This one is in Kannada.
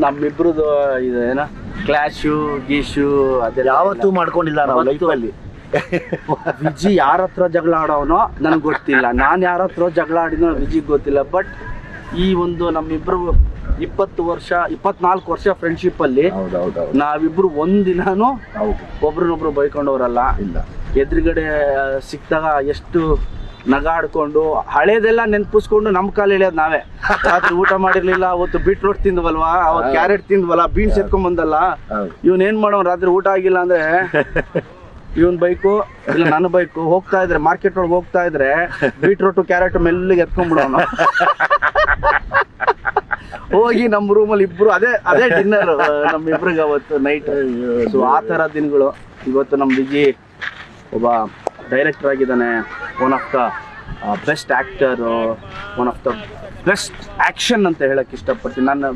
ನಮ್ಮಿಬ್ರದ್ದು ಇದು ಏನ ಕ್ಲಾಶು ಗೀಶು ಅದೆಲ್ಲ ಯಾವತ್ತೂ ಮಾಡ್ಕೊಂಡಿಲ್ಲ ನಾವು ಲೈಫಲ್ಲಿ. ವಿಜಿ ಯಾರ ಹತ್ರ ಜಗಳ ಆಡೋನೋ ನನಗೆ ಗೊತ್ತಿಲ್ಲ, ನಾನು ಯಾರ ಹತ್ರ ಜಗಳ ಆಡಿನೋ ವಿಜಿಗೆ ಗೊತ್ತಿಲ್ಲ. ಬಟ್ ಈ ಒಂದು ನಮ್ಮಿಬ್ರು 24 ವರ್ಷ ಫ್ರೆಂಡ್ಶಿಪ್ ಅಲ್ಲಿ ನಾವಿಬ್ರು ಒಂದಿನಾನು ಒಬ್ರನ್ನೊಬ್ರು ಬೈಕೊಂಡವ್ರಲ್ಲ. ಎದುರುಗಡೆ ಸಿಕ್ತಾಗ ಎಷ್ಟು ನಗಾಡ್ಕೊಂಡು ಹಳೇದೆಲ್ಲ ನೆನ್ಪಿಸ್ಕೊಂಡು ನಮ್ ಕಾಲ ಎಳೆಯೋದು ನಾವೇ. ರಾತ್ರಿ ಊಟ ಮಾಡಿರ್ಲಿಲ್ಲ, ಅವತ್ತು ಬೀಟ್ರೋಟ್ ತಿಂದ್ವಲ್ವಾ, ಅವತ್ತು ಕ್ಯಾರೆಟ್ ತಿಂದ್ವಲ್ಲ, ಬೀನ್ಸ್ ಎತ್ಕೊಂಡ್ ಬಂದಲ್ಲ, ಇವನ್ ಏನ್ ಮಾಡೋ ರಾತ್ರಿ ಊಟ ಆಗಿಲ್ಲ ಅಂದ್ರೆ ಇವನ್ ಬೈಕು ಇಲ್ಲ ನನ್ನ ಬೈಕು ಹೋಗ್ತಾ ಇದ್ರೆ ಮಾರ್ಕೆಟ್ ಒಳಗೆ ಹೋಗ್ತಾ ಇದ್ರೆ ಬೀಟ್ರೋಟು ಕ್ಯಾರೆಟ್ ಮೆಲ್ಲಿಗೆ ಎತ್ಕೊಂಡ್ಬಿಡೋನು. ಹೋಗಿ ನಮ್ಮ ರೂಮಲ್ಲಿ ಇಬ್ರು ಅದೇ ಡಿನ್ನರ್ ನಮ್ಮಿಬ್ರಿಗೆ ಅವತ್ತು ನೈಟ್. ಸೊ ಆ ಥರ ದಿನಗಳು. ಇವತ್ತು ನಮ್ಮ ವಿಜಿ ಒಬ್ಬ ಡೈರೆಕ್ಟರ್ ಆಗಿದ್ದಾನೆ, one of the best actor, one of the best action ಅಂತ ಹೇಳಕ್ಕೆ ಇಷ್ಟಪಡ್ತೀನಿ ನಾನು.